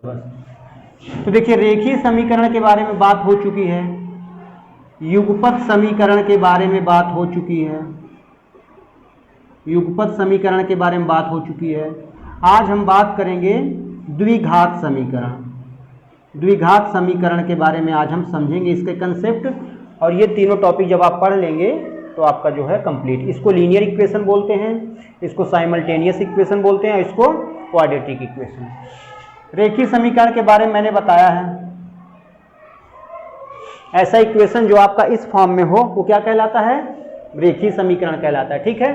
बस। तो देखिए रेखीय समीकरण के बारे में बात हो चुकी है, युगपत समीकरण के बारे में बात हो चुकी है, युगपत समीकरण के बारे में बात हो चुकी है। आज हम बात करेंगे द्विघात समीकरण। द्विघात समीकरण के बारे में आज हम समझेंगे इसके कंसेप्ट, और ये तीनों टॉपिक जब आप पढ़ लेंगे तो आपका जो है कंप्लीट। इसको लीनियर इक्वेशन बोलते हैं, इसको साइमल्टेनियस इक्वेशन बोलते हैं, इसको क्वाड्रेटिक इक्वेशन। रेखीय समीकरण के बारे में मैंने बताया है, ऐसा इक्वेशन जो आपका इस फॉर्म में हो वो क्या कहलाता है, रेखीय समीकरण कहलाता है। ठीक है।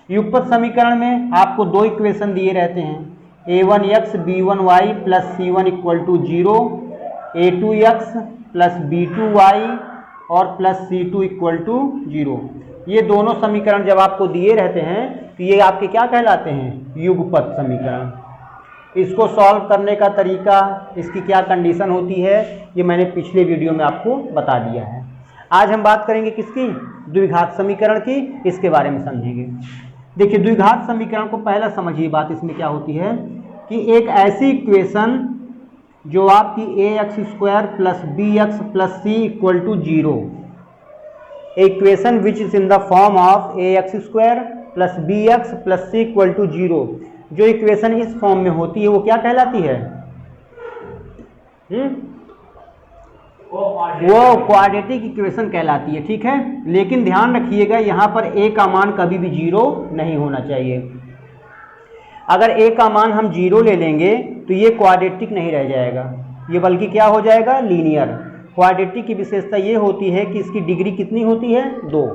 युगपत समीकरण में आपको दो इक्वेशन दिए रहते हैं, a1x b1y plus c1 equal to 0, a2x plus b2y और प्लस c2 इक्वल टू 0। ये दोनों समीकरण जब आपको दिए रहते हैं तो ये आपके क्या कहलाते हैं, युगपत समीकरण। इसको सॉल्व करने का तरीका, इसकी क्या कंडीशन होती है, ये मैंने पिछले वीडियो में आपको बता दिया है। आज हम बात करेंगे किसकी, द्विघात समीकरण की, इसके बारे में समझेंगे। देखिए द्विघात समीकरण को पहला समझिए बात इसमें क्या होती है कि एक ऐसी इक्वेशन जो आपकी ax square plus bx plus c equal to 0, equation which is in the form of ax square plus bx plus c equal to 0, जो इक्वेशन इस फॉर्म में होती है वो क्या कहलाती है, वो क्वाड्रेटिक इक्वेशन कहलाती है। ठीक है। लेकिन ध्यान रखिएगा यहाँ पर a का मान कभी भी 0 नहीं होना चाहिए। अगर a का मान हम 0 ले लेंगे तो ये क्वाड्रेटिक नहीं रह जाएगा, ये बल्कि क्या हो जाएगा, लीनियर। क्वाड्रेटिक की विशेषता ये होती है कि इसकी डिग्री कितनी होती है, 2।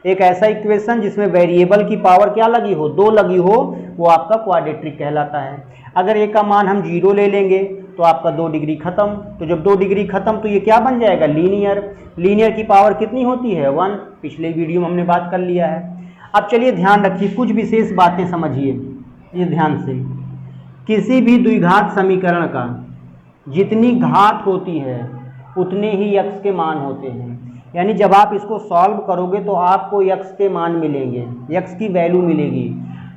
एक ऐसा इक्वेशन जिसमें वेरिएबल की पावर क्या लगी हो, 2 लगी हो, वो आपका क्वाड्रेटिक कहलाता है। अगर a का मान हम 0 ले लेंगे तो आपका 2 डिग्री खत्म। तो जब 2 डिग्री खत्म तो ये क्या बन जाएगा, लीनियर। लीनियर की पावर कितनी होती है, 1। पिछले वीडियो में हमने बात कर लिया है। अब चलिए ध्यान रखिए, कुछ विशेष बातें समझिए ये ध्यान से। किसी भी द्विघात समीकरण का जितनी घात होती है उतने ही x के मान होते हैं। यानी जब आप इसको सॉल्व करोगे तो आपको x के मान मिलेंगे, x की वैल्यू मिलेगी।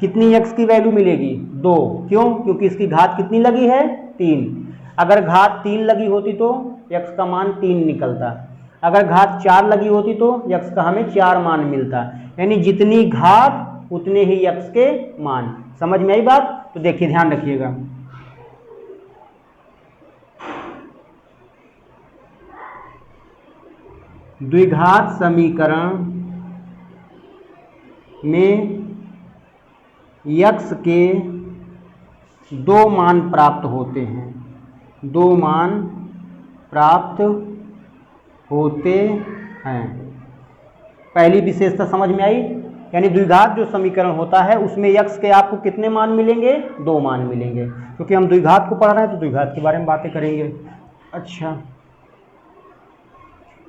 कितनी x की वैल्यू मिलेगी, 2। क्यों, क्योंकि इसकी घात कितनी लगी है, 3। अगर घात 3 लगी होती तो x का मान 3 निकलता, अगर घात 4 लगी होती तो x का हमें 4 मान मिलता। यानी जितनी घात उतने ही x के मान। समझ में आई बात। तो देखिए ध्यान रखिएगा, द्विघात समीकरण में x के 2 मान प्राप्त होते हैं, 2 मान प्राप्त होते हैं। पहली विशेषता समझ में आई। यानी द्विघात जो समीकरण होता है उसमें x के आपको कितने मान मिलेंगे, 2 मान मिलेंगे। क्योंकि हम द्विघात को पढ़ रहे हैं तो द्विघात के बारे में बातें करेंगे। अच्छा,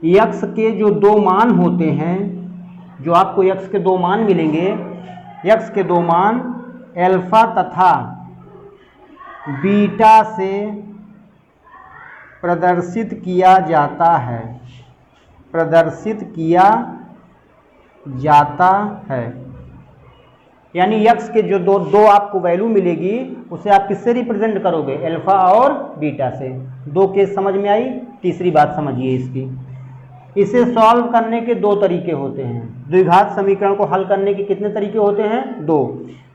x के जो 2 मान होते हैं, जो आपको x के 2 मान मिलेंगे, x के 2 मान अल्फा तथा बीटा से प्रदर्शित किया जाता है, प्रदर्शित किया जाता है। यानी x के जो दो आपको वैल्यू मिलेगी उसे आप किससे रिप्रेजेंट करोगे, अल्फा और बीटा से। 2 केस समझ में आई। तीसरी बात समझिए इसकी, इसे सॉल्व करने के 2 तरीके होते हैं। द्विघात समीकरण को हल करने के कितने तरीके होते हैं, 2।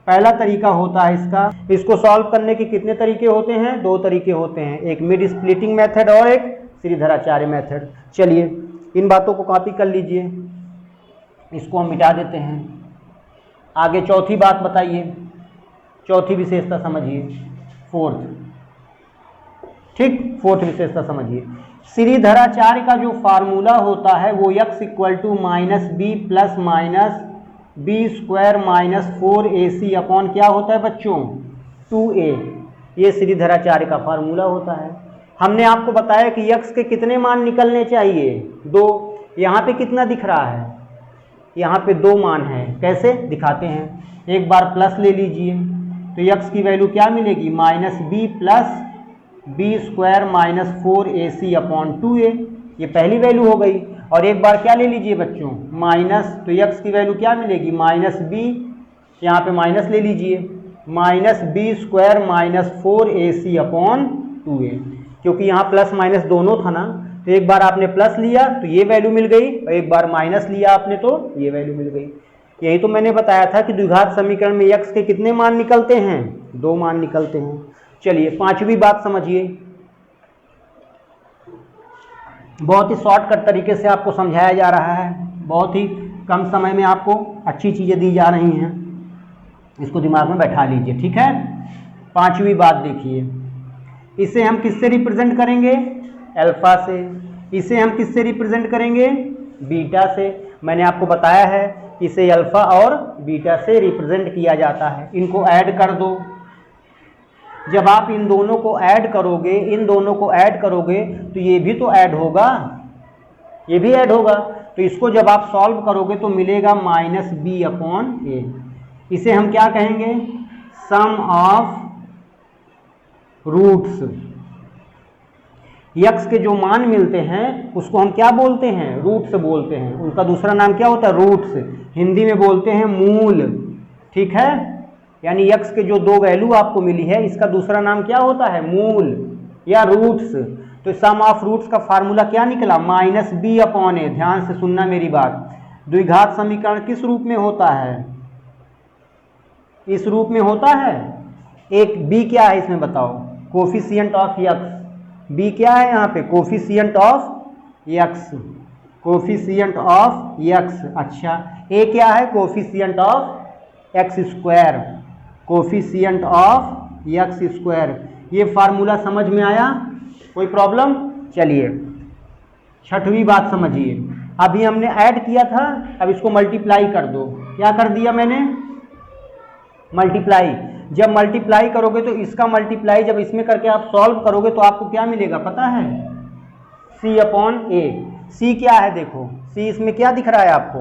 पहला तरीका होता है इसको सॉल्व करने के कितने तरीके होते हैं, 2 तरीके होते हैं, एक मिड स्प्लिटिंग मेथड और एक श्रीधराचार्य मेथड। चलिए इन बातों को कॉपी कर लीजिए, इसको हम मिटा देते हैं। आगे चौथी बात बताइए, चौथी विशेषता समझिए, फोर्थ। ठीक, फोर्थ विशेषता समझिए। श्रीधराचार्य का जो फार्मूला होता है वो x equal to minus B plus minus B square minus 4ac upon क्या होता है बच्चों, 2a। ये श्रीधराचार्य का फार्मूला होता है। हमने आपको बताया कि x के कितने मान निकलने चाहिए, 2। यहाँ पे कितना दिख रहा है, यहाँ पे 2 मान है। कैसे दिखाते हैं, एक बार प्लस ले लीजिए तो x की वैल्यू क्या मिलेगी, minus B plus B square minus 4ac upon 2a, ये पहली वैल्यू हो गई। और एक बार क्या ले लीजिए बच्चों, माइनस, तो x की वैल्यू क्या मिलेगी, माइनस बी, यहाँ पे माइनस ले लीजिए, minus B square minus 4ac upon 2a, क्योंकि यहाँ प्लस माइनस दोनों था ना, तो एक बार आपने प्लस लिया तो ये वैल्यू मिल गई और एक बार माइनस लिया आपने तो ये वैल्यू मिल गई। यही तो मैंने बताया था कि द्विघात समीकरण में x के कितने मान निकलते हैं, 2 मान निकलते हैं। चलिए पांचवी बात समझिए, बहुत ही शॉर्टकट तरीके से आपको समझाया जा रहा है, बहुत ही कम समय में आपको अच्छी चीज़ें दी जा रही हैं, इसको दिमाग में बैठा लीजिए, ठीक है। पांचवी बात देखिए, इसे हम किससे रिप्रेजेंट करेंगे, अल्फा से। इसे हम किससे रिप्रेजेंट करेंगे, बीटा से। मैंने आपको बताया है इसे अल्फा और बीटा से रिप्रेजेंट किया जाता है। इनको ऐड कर दो, जब आप इन दोनों को ऐड करोगे, इन दोनों को ऐड करोगे तो ये भी तो ऐड होगा, ये भी ऐड होगा। तो इसको जब आप सॉल्व करोगे तो मिलेगा -b/a। इसे हम क्या कहेंगे, सम ऑफ रूट्स। यक्स के जो मान मिलते हैं उसको हम क्या बोलते हैं, रूट्स बोलते हैं। उनका दूसरा नाम क्या होता है, रूट्स। हिंदी में बोलते हैं मूल, ठीक है। यानी यक्स के जो 2 वैल्यू आपको मिली है, इसका दूसरा नाम क्या होता है, मूल या रूट्स। तो सम ऑफ रूट्स का फार्मूला क्या निकला, -b/a। ध्यान से सुनना मेरी बात। द्विघात समीकरण किस रूप में होता है, इस रूप में होता है। एक b क्या है इसमें बताओ, कोफिशिएंट ऑफ यक्स। b क्या है यहाँ पे, coefficient of x, coefficient of x. अच्छा, a क्या है, coefficient of x square, coefficient of x square. ये फार्मूला समझ में आया, कोई प्रॉब्लम। चलिए छठवीं बात समझिए, अभी हमने ऐड किया था, अब इसको मल्टीप्लाई कर दो। क्या कर दिया मैंने, मल्टीप्लाई। जब मल्टीप्लाई करोगे तो इसका मल्टीप्लाई जब इसमें करके आप सॉल्व करोगे तो आपको क्या मिलेगा पता है, c/a। c क्या है देखो, c इसमें क्या दिख रहा है आपको,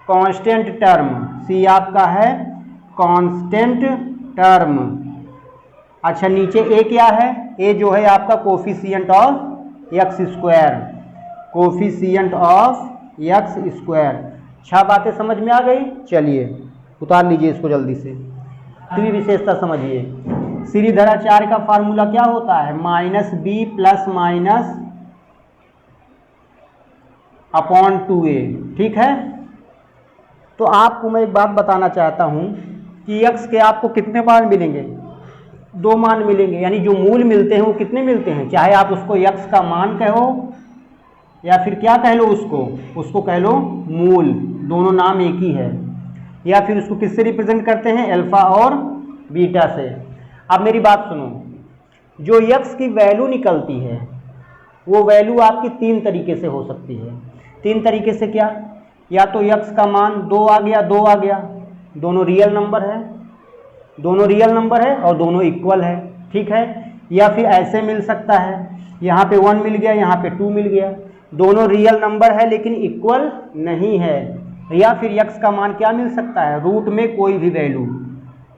कांस्टेंट टर्म। c आपका है कांस्टेंट टर्म। अच्छा, नीचे a क्या है, a जो है आपका coefficient of x square, coefficient of x square. 6 बातें समझ में आ गई। चलिए उतार लीजिए इसको जल्दी से। आठवीं विशेषता समझिए, श्रीधराचार्य का फार्मूला क्या होता है, -b+/2a, ठीक है। तो आपको मैं एक बात बताना चाहता हूं कि x के आपको कितने मान मिलेंगे, 2 मान मिलेंगे। यानी जो मूल मिलते हैं वो कितने मिलते हैं, चाहे आप उसको x का मान कहो या फिर क्या कह लो, उसको कह लो मूल, दोनों नाम एक ही है। या फिर उसको किससे रिप्रेजेंट करते हैं, अल्फा और बीटा से। अब मेरी बात सुनो, जो x की वैल्यू निकलती है वो वैल्यू आपकी 3 तरीके से हो सकती है। 3 तरीके से क्या, या तो x का मान 2 आ गया, 2 आ गया, दोनों रियल नंबर है, दोनों रियल नंबर है और दोनों इक्वल है, ठीक है। या फिर ऐसे मिल सकता है, यहाँ पे 1 मिल गया, यहाँ पे 2 मिल गया, दोनों रियल नंबर है लेकिन इक्वल नहीं है। या फिर x का मान क्या मिल सकता है, रूट में कोई भी वैल्यू,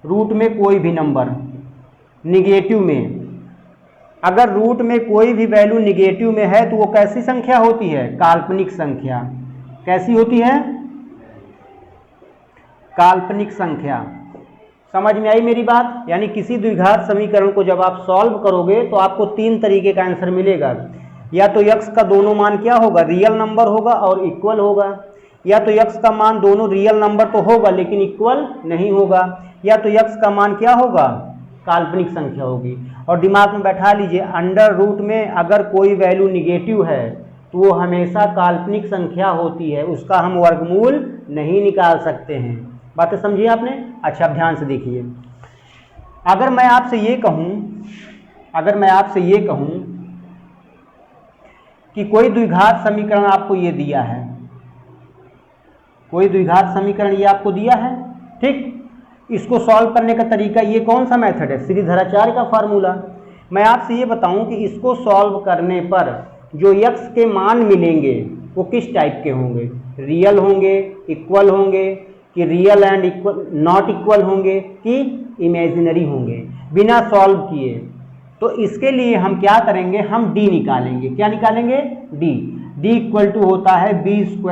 रूट में कोई भी नंबर निगेटिव में। अगर रूट में कोई भी वैल्यू निगेटिव में है तो वो कैसी संख्या होती है, काल्पनिक संख्या। कैसी होती है, काल्पनिक संख्या। समझ में आई मेरी बात। यानी किसी द्विघात समीकरण को जब आप सॉल्व करोगे तो आपको 3 तरीके का आंसर मिलेगा। या तो x का दोनों मान क्या होगा, रियल नंबर होगा और इक्वल होगा, या तो x का मान दोनों रियल नंबर तो होगा लेकिन इक्वल नहीं होगा, या तो x का मान क्या होगा, काल्पनिक संख्या होगी। और दिमाग में बैठा लीजिए, अंडर रूट में अगर कोई वैल्यू निगेटिव है तो वो हमेशा काल्पनिक संख्या होती है, उसका हम वर्गमूल नहीं निकाल सकते हैं। बातें समझिए आपने। अच्छा, अब ध्यान से देखिए, अगर मैं आपसे ये कहूं कि कोई द्विघात समीकरण आपको ये दिया है, कोई द्विघात समीकरण ये आपको दिया है, ठीक। इसको सॉल्व करने का तरीका, ये कौन सा मेथड है, श्रीधराचार्य का फार्मूला। मैं आपसे ये बताऊं कि इसको सॉल्व करने पर जो x के मान मिलेंगे वो किस टाइप के होंगे, रियल होंगे, इक्वल होंगे, कि real and equal not equal होंगे, कि इमेजिनरी होंगे, बिना सॉल्व किए। तो इसके लिए हम क्या करेंगे, हम d निकालेंगे। क्या निकालेंगे, d इक्वल टू होता है b² -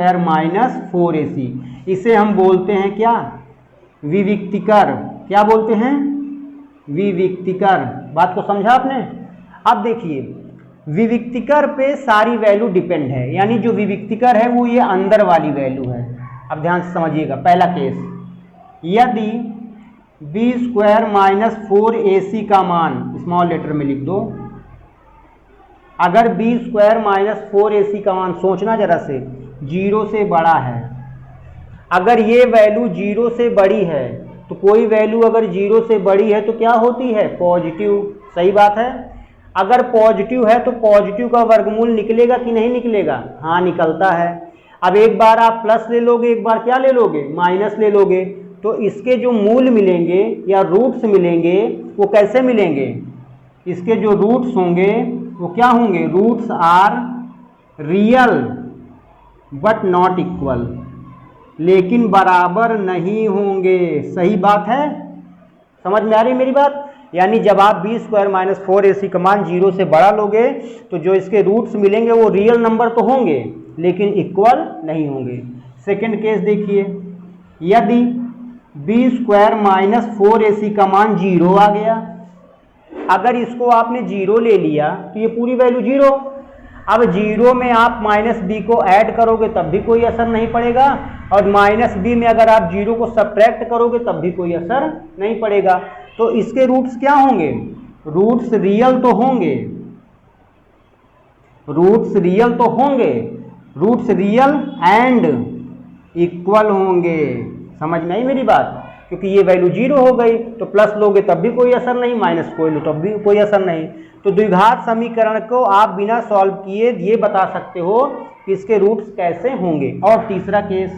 4ac। इसे हम बोलते हैं क्या, विविक्तिकर। क्या बोलते हैं, विविक्तिकर। बात को समझा आपने। अब देखिए विविक्तिकर पे सारी वैल्यू डिपेंड है, यानी जो विविक्तिकर है वो ये अंदर वाली वैल्यू है। अब ध्यान से समझिएगा पहला केस, यदि बी स्क्वायर माइनस 4ac का मान स्मॉल लेटर में लिख दो, अगर बी स्क्वायर माइनस 4ac का मान सोचना जरा से 0 से बड़ा है, अगर ये वैल्यू 0 से बड़ी है तो कोई वैल्यू अगर 0 से बड़ी है तो क्या होती है, पॉजिटिव। सही बात है। अगर पॉजिटिव है तो पॉजिटिव का वर्गमूल निकलेगा कि नहीं निकलेगा, हाँ निकलता है। अब एक बार आप प्लस ले लोगे, एक बार क्या ले लोगे, माइनस ले लोगे, तो इसके जो मूल मिलेंगे या रूट्स मिलेंगे वो कैसे मिलेंगे, इसके जो रूट्स होंगे वो क्या होंगे, roots are real but not equal, लेकिन बराबर नहीं होंगे। सही बात है, समझ में आ रही मेरी बात। यानी जब आप बी स्क्वायर माइनस 4ac का मान 0 से बड़ा लोगे तो जो इसके रूट्स मिलेंगे वो रियल नंबर तो होंगे लेकिन इक्वल नहीं होंगे। सेकंड केस देखिए, यदि बी स्क्वायर माइनस 4ac का मान 0 आ गया, अगर इसको आपने 0 ले लिया तो ये पूरी वैल्यू 0। अब 0 में आप माइनस बी को ऐड करोगे तब भी कोई असर नहीं पड़ेगा, और माइनस बी में अगर आप 0 को सब्ट्रैक्ट करोगे तब भी कोई असर नहीं पड़ेगा। तो इसके रूट्स क्या होंगे, रूट्स रियल तो होंगे, रूट्स रियल तो होंगे, रूट्स रियल एंड इक्वल होंगे। समझ में आई मेरी बात, क्योंकि ये वैल्यू 0 हो गई तो प्लस लोगे तब भी कोई असर नहीं, माइनस को लो तब भी कोई असर नहीं। तो द्विघात समीकरण को आप बिना सॉल्व किए ये बता सकते हो कि इसके रूट्स कैसे होंगे। और तीसरा केस,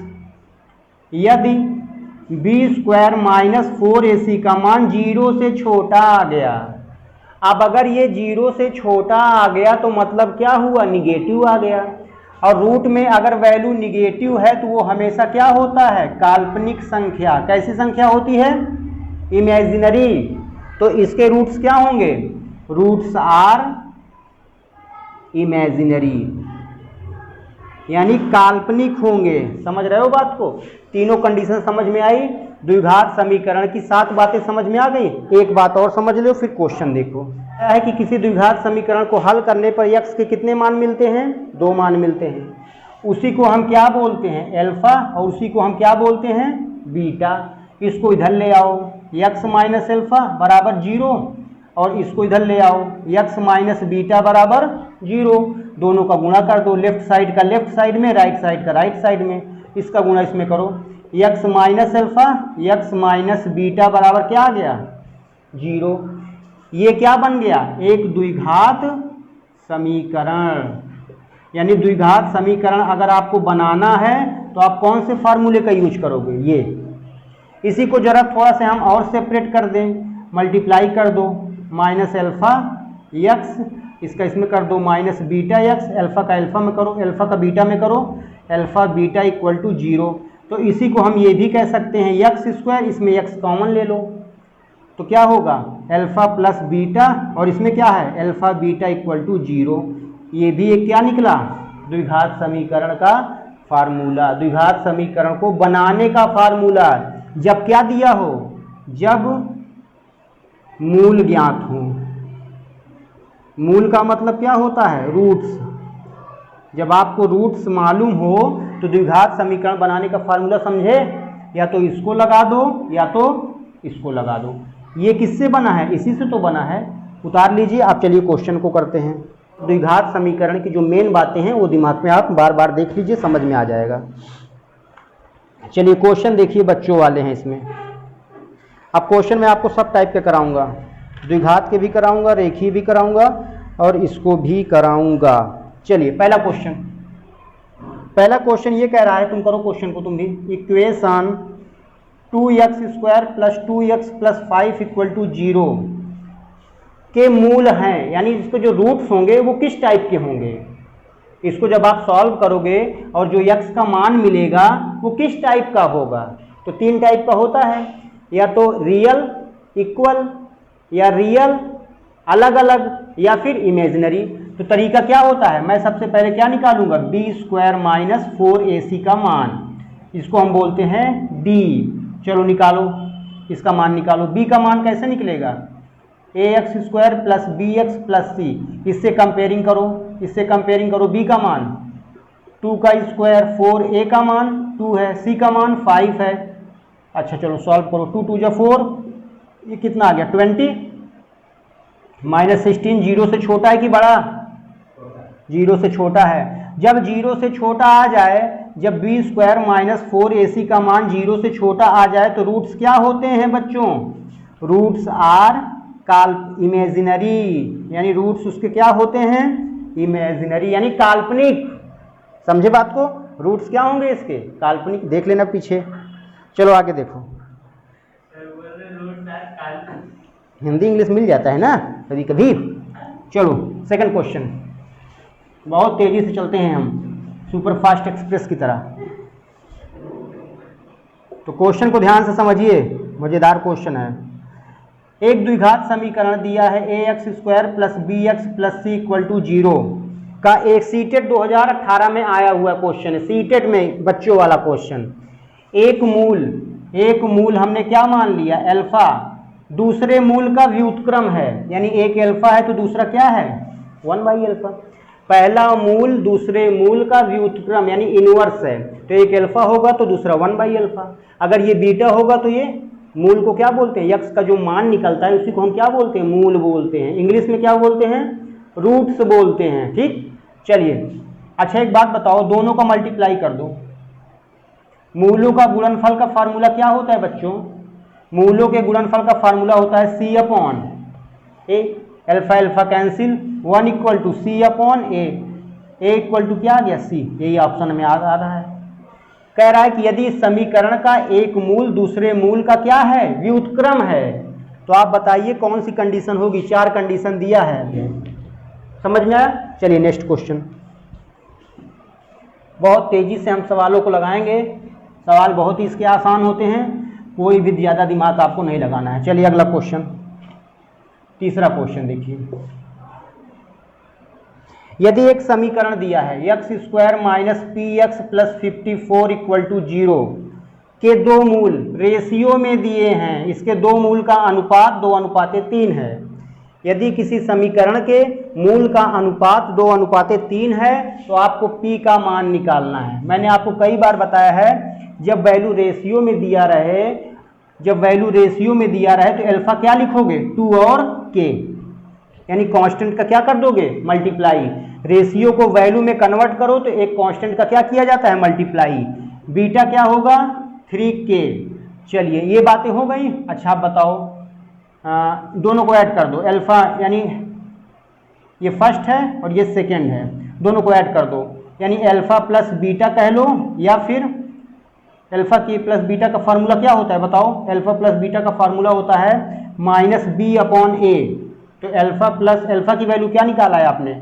यदि बी स्क्वायर माइनस 4ac का मान 0 से छोटा आ गया, अब अगर ये 0 से छोटा आ गया तो मतलब क्या हुआ, निगेटिव आ गया, और रूट में अगर वैल्यू निगेटिव है तो वो हमेशा क्या होता है, काल्पनिक संख्या। कैसी संख्या होती है, इमेजिनरी। तो इसके रूट्स क्या होंगे, रूट्स आर इमेजिनरी, यानी काल्पनिक होंगे। समझ रहे हो बात को, तीनों कंडीशन समझ में आई। द्विघात समीकरण की 7 बातें समझ में आ गई। एक बात और समझ लो फिर क्वेश्चन देखो। क्या है कि किसी द्विघात समीकरण को हल करने पर x के कितने मान मिलते हैं, 2 मान मिलते हैं। उसी को हम क्या बोलते हैं, एल्फा, और उसी को हम क्या बोलते हैं, बीटा। इसको इधर ले आओ, x माइनस एल्फा बराबर 0, और इसको इधर ले आओ, x माइनस बीटा बराबर 0। दोनों का गुणा कर दो, लेफ्ट साइड का लेफ्ट साइड में, राइट साइड का राइट साइड में, इसका गुणा इसमें करो। x minus alpha x minus beta बराबर क्या आ गया, 0। ये क्या बन गया, एक द्विघात समीकरण। यानी द्विघात समीकरण अगर आपको बनाना है तो आप कौन से फार्मूले का यूज करोगे, ये। इसी को जरा थोड़ा सा हम और सेपरेट कर दें, मल्टीप्लाई कर दो, माइनस एल्फा x, इसका इसमें कर दो माइनस बीटा x, एल्फा का एल्फा में करो, एल्फा का बीटा में करो, एल्फा बीटा इक्वल टू 0। तो इसी को हम ये भी कह सकते हैं x स्क्वायर, इसमें x कॉमन ले लो तो क्या होगा, एल्फा प्लस बीटा, और इसमें क्या है, एल्फा बीटा इक्वल टू 0। ये भी एक क्या निकला, द्विघात समीकरण का फार्मूला, द्विघात समीकरण को बनाने का फार्मूला। जब क्या दिया हो, जब मूल ज्ञात हो। मूल का मतलब क्या होता है, रूट्स। जब आपको रूट्स मालूम हो तो द्विघात समीकरण बनाने का फार्मूला समझे, या तो इसको लगा दो या तो इसको लगा दो। ये किससे बना है, इसी से तो बना है। उतार लीजिए आप, चलिए क्वेश्चन को करते हैं। द्विघात समीकरण की जो मेन बातें हैं वो दिमाग में आप बार बार देख लीजिए, समझ में आ जाएगा। चलिए क्वेश्चन देखिए, बच्चों वाले हैं इसमें। अब क्वेश्चन में आपको सब टाइप के कराऊंगा, द्विघात के भी कराऊंगा, रेखीय भी कराऊंगा, और इसको भी कराऊंगा। चलिए पहला क्वेश्चन ये कह रहा है, तुम करो क्वेश्चन को तुम भी। Equation 2x square plus 2x plus 5 equal to 0 के मूल हैं, यानी इसके जो रूट्स होंगे वो किस टाइप के होंगे। इसको जब आप सॉल्व करोगे और जो x का मान मिलेगा वो किस टाइप का होगा। तो 3 टाइप का होता है, या तो रियल इक्वल, या रियल अलग अलग, या फिर इमेजिनरी। तो तरीका क्या होता है, मैं सबसे पहले क्या निकालूंगा, बी स्क्वायर माइनस 4ac का मान, इसको हम बोलते हैं d। चलो निकालो, इसका मान निकालो। b का मान कैसे निकलेगा, a x square plus b x plus c, इससे कंपेयरिंग करो बी का मान 2 का स्क्वायर 4, ए का मान 2 है, सी का मान 5 है। अच्छा चलो सॉल्व करो, 2 2 जा 4, ये कितना आ गया 20, -16 जीरो से छोटा है कि बड़ा? जीरो से छोटा है। जब जीरो से छोटा आ जाए, जब बी स्क्वायर -4ac का मान जीरो से छोटा आ जाए तो रूट्स क्या होते हैं बच्चों? रूट्स आर इमेजिनरी, यानी रूट्स उसके क्या होते हैं? इमेजिनरी यानी काल्पनिक। समझे बात को? रूट्स क्या होंगे इसके? काल्पनिक। देख लेना पीछे। चलो आगे देखो, हिंदी इंग्लिश मिल जाता है ना कभी कभी। चलो सेकंड क्वेश्चन, बहुत तेजी से चलते हैं हम, सुपर फास्ट एक्सप्रेस की तरह। तो क्वेश्चन को ध्यान से समझिए, मजेदार क्वेश्चन है। एक द्विघात समीकरण दिया है a x square plus b x plus c equal to 0 का एक सीटेट 2018 में आया हुआ क्वेश्चन है, सीटेट में बच्चों वाला क्वेश्चन। एक मूल हमने क्या मान लिया? अल्फा। दूसरे मूल का व्युत्क्रम है, यानी एक अल्फा है तो दूसरा क्या है? 1/अल्फा। पहला मूल दूसरे मूल का व्युत्क्रम यानी इनवर्स है, तो एक अल्फा होगा तो दूसरा 1/अल्फा। अगर ये बीटा होगा तो ये मूल को क्या बोलते हैं? यक्स का जो मान निकलता है उसी को हम क्या बोलते हैं? मूल बोलते हैं। इंग्लिश में क्या बोलते हैं? रूट्स बोलते हैं। ठीक, चलिए। अच्छा एक बात बताओ, दोनों का मल्टीप्लाई कर दो। मूलों का गुणनफल का फार्मूला क्या होता है बच्चों? मूलों के गुणनफल का फार्मूला होता है C/A। Alpha alpha cancel, 1 = C/A। A = क्या आ गया? C। यही ऑप्शन में आ रहा है। कह रहा है कि यदि समीकरण का एक मूल दूसरे मूल का क्या है? व्युत्क्रम है। तो आप बताइए कौन सी कंडीशन होगी? 4 कंडीशन दिया है, समझ में आया? चलिए नेक्स्ट क्वेश्चन। बहुत तेजी से हम सवालों को लगाएंगे, सवाल बहुत ही इसके आसान होते हैं, कोई भी ज़्यादा दिमाग आपको नहीं लगाना है। चलिए अगला क्वेश्चन, तीसरा क्वेश्चन देखिए। यदि एक समीकरण दिया है x square minus P x plus 54 equal to 0 के दो मूल रेशियो में दिए हैं, इसके दो मूल का अनुपात 2:3 है। यदि किसी समीकरण के मूल का अनुपात 2:3 है तो आपको p का मान निकालना है। मैंने आपको कई बार बताया है, जब वैल्यू रेशियो में दिया रहे तो अल्फा क्या लिखोगे? 2 और k, यानी कांस्टेंट का क्या कर दोगे? मल्टीप्लाई। रेशियो को वैल्यू में कन्वर्ट करो तो एक कांस्टेंट का क्या किया जाता है? मल्टीप्लाई। बीटा क्या होगा? 3k। चलिए ये बातें हो गई। अच्छा आप बताओ, दोनों को ऐड कर दो। अल्फा यानी ये फर्स्ट है और ये सेकेंड है, दोनों को ऐड कर दो, यानी अल्फा प्लस बीटा कह लो, या फिर अल्फा की प्लस बीटा का फार्मूला क्या होता है बताओ? अल्फा प्लस बीटा का फार्मूला होता है -b/a। तो अल्फा की वैल्यू क्या निकाला है आपने?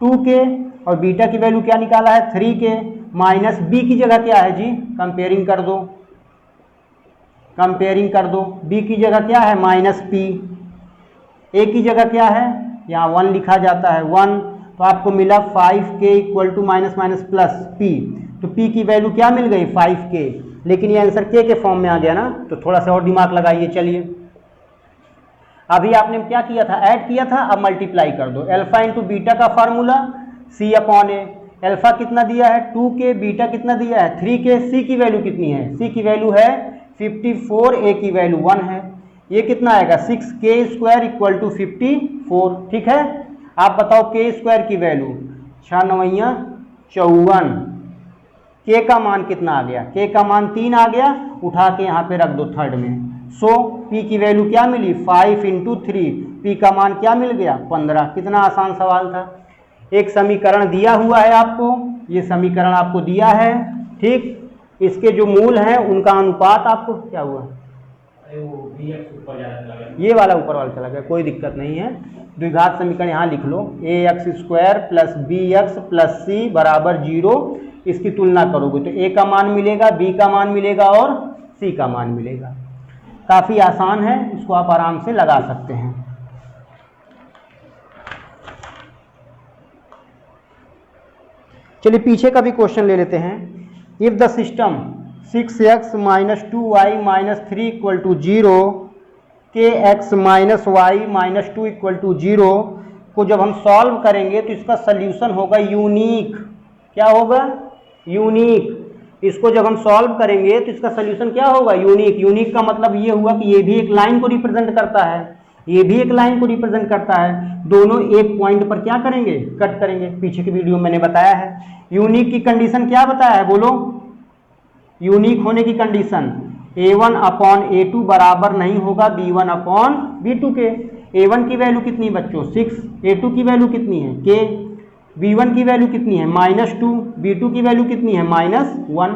2k, और बीटा की वैल्यू क्या निकाला है? 3k। माइनस b की जगह क्या है जी? कंपेयरिंग कर दो। b की जगह क्या है? -p। a की जगह क्या है? यहाँ 1 लिखा जाता है, 1। तो आपको मिला 5k = -p। तो p की वैल्यू क्या मिल गई? 5k। लेकिन ये आंसर k के फॉर्म में आ गया ना, तो थोड़ा सा और दिमाग लगाइए। चलिए अभी आपने क्या किया था? ऐड किया था, अब मल्टीप्लाई कर दो। अल्फा इंटू बीटा का फार्मूला C/A। अल्फा कितना दिया है? 2k। बीटा कितना दिया है? 3k। सी की वैल्यू कितनी है? सी की वैल्यू है 54, ए की वैल्यू 1 है। ये कितना आएगा? 6k² = 54। ठीक है, आप बताओ k² की वैल्यू 6×9 = 54। k का मान कितना आ गया? k का मान 3 आ गया, उठा के यहाँ पे रख दो थर्ड में। सो p की वैल्यू क्या मिली? 5 × 3। p का मान क्या मिल गया? 15। कितना आसान सवाल था। एक समीकरण दिया हुआ है आपको, ये समीकरण आपको दिया है, ठीक। इसके जो मूल हैं उनका अनुपात आपको क्या हुआ? ये वाला ऊपर वाला चला गया, कोई दिक्कत नहीं है। द्विघात समीकरण यहाँ लिख लो, ax² plus bx plus c = 0। इसकी तुलना करोगे तो a का मान मिलेगा, b का मान मिलेगा और c का मान मिलेगा। काफ़ी आसान है, इसको आप आराम से लगा सकते हैं। चलिए पीछे का भी क्वेश्चन ले लेते हैं। If the system 6x - 2y - 3 = 0 के x minus y minus 2 equal to 0 को जब हम सॉल्व करेंगे तो इसका सल्यूशन होगा यूनिक। क्या होगा? यूनिक। इसको जब हम सॉल्व करेंगे तो इसका सल्यूशन क्या होगा? यूनिक। यूनिक का मतलब ये हुआ कि ये भी एक लाइन को रिप्रेजेंट करता है, ये भी एक लाइन को रिप्रेजेंट करता है। दोनों एक पॉइंट पर क्या करेंगे? कट करेंगे। पीछे की वीडियो में मैंने बताया है। यूनिक की कंडीशन क्या बताया है? बोलो। यूनिक होने की कंडीशन a1 अपॉन a2 बराबर नहीं होगा b1 अपॉन b2 के। a1 की वैल्यू कितनी बच्चों? 6, a2 की वैल्यू कितनी है? k, b1 की वैल्यू कितनी है? -2, b2 की वैल्यू कितनी है? -1।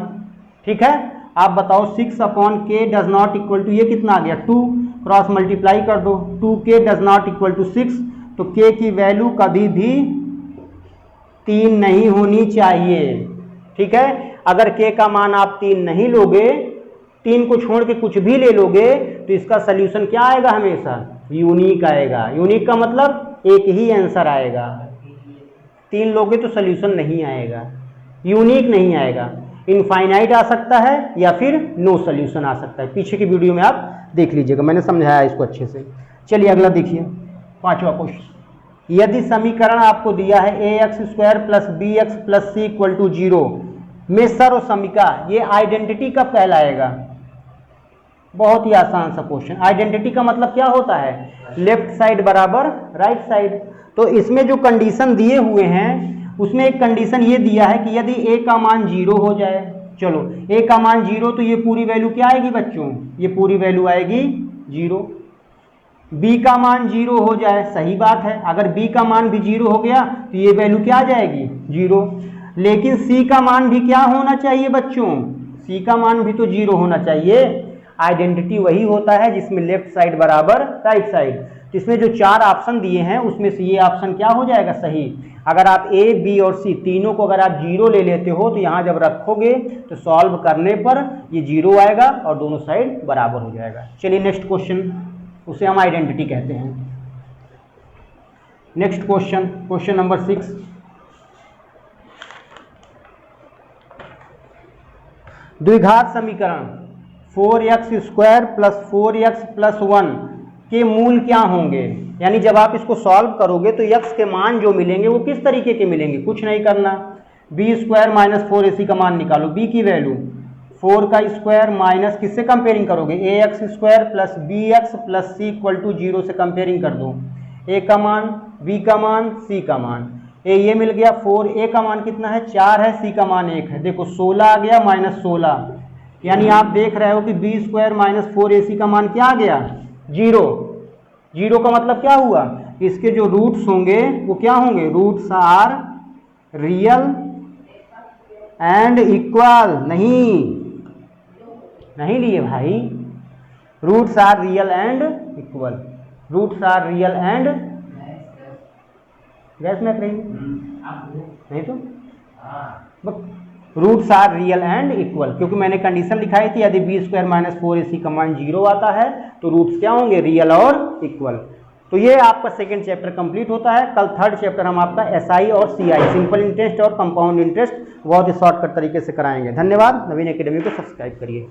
ठीक है, आप बताओ 6 upon k does not equal to, ये कितना आ गया? 2, क्रॉस मल्टीप्लाई कर दो, 2k does not equal to 6, तो k की वैल्यू कभी भी 3 नहीं होनी चाहिए। ठीक है, अगर k का मान आप 3 नहीं लोगे, 3 को छोड़ के कुछ भी ले लोगे, तो इसका सल्यूशन क्या आएगा? हमेशा यूनिक आएगा। यूनिक का मतलब एक ही आंसर आएगा। 3 लोगे तो सल्यूशन नहीं आएगा, यूनिक नहीं आएगा। इनफाइनाइट आ सकता है या फिर नो सल्यूशन आ सकता है। पीछे की वीडियो में आप देख लीजिएगा, मैंने समझाया इसको अच्छे से। चलिए अगला देखिए, 5वां क्वेश्चन। यदि समीकरण आपको दिया है ax² plus bx plus c equal to 0 में सर्व समीका, ये आइडेंटिटी कब कहलाएगा? बहुत ही आसान सा क्वेश्चन। आइडेंटिटी का मतलब क्या होता है? लेफ्ट साइड बराबर राइट साइड। तो इसमें जो कंडीशन दिए हुए हैं उसमें एक कंडीशन ये दिया है कि यदि a का मान 0 हो जाए, चलो a का मान 0, तो ये पूरी वैल्यू क्या आएगी बच्चों? ये पूरी वैल्यू आएगी 0। b का मान 0 हो जाए, सही बात है, अगर b का मान भी 0 हो गया तो ये वैल्यू क्या आ जाएगी? 0। लेकिन c का मान भी क्या होना चाहिए बच्चों? c का मान भी तो 0 होना चाहिए। आइडेंटिटी वही होता है जिसमें लेफ्ट साइड बराबर राइट साइड। इसमें जो 4 ऑप्शन दिए हैं उसमें से ये ऑप्शन क्या हो जाएगा? सही। अगर आप a, b और c तीनों को अगर आप 0 ले लेते हो तो यहाँ जब रखोगे तो सॉल्व करने पर ये 0 आएगा और दोनों साइड बराबर हो जाएगा। चलिए नेक्स्ट क्वेश्चन, उसे हम आइडेंटिटी कहते हैं। Next question, question number 6। द्विघात समीकरण 4x² प्लस 4x प्लस 1 के मूल क्या होंगे? यानी जब आप इसको सॉल्व करोगे तो x के मान जो मिलेंगे वो किस तरीके के मिलेंगे? कुछ नहीं करना, b² माइनस 4ac का मान निकालो। b की वैल्यू 4 का स्क्वायर माइनस किससे कंपेयरिंग करोगे? ax² plus bx plus c equal to 0 से कंपेयरिंग कर दो। a का मान, b का मान, c का मान। a ये मिल गया 4, a का मान कितना है? 4 है, c का मान 1 है। देखो 16 आ गया माइनस 16, यानी आप देख रहे हो कि b² माइनस 4ac का मान क्या आ गया? 0। 0 का मतलब क्या हुआ? इसके जो रूट्स होंगे वो क्या होंगे? Roots are real and equal. नहीं लिए भाई, roots are real and equal. Roots are real and, guess में करेंगे नहीं तो roots are real and equal, क्योंकि मैंने कंडीशन दिखाई थी यदि b² माइनस 4ac का मान 0 आता है तो रूट्स क्या होंगे? रियल और इक्वल। तो ये आपका सेकंड चैप्टर कंप्लीट होता है। कल थर्ड चैप्टर हम आपका SI और CI, सिंपल इंटरेस्ट और कंपाउंड इंटरेस्ट, बहुत ही शॉर्टकट तरीके से कराएंगे। धन्यवाद। नवीन एकेडमी को सब्सक्राइब करिए।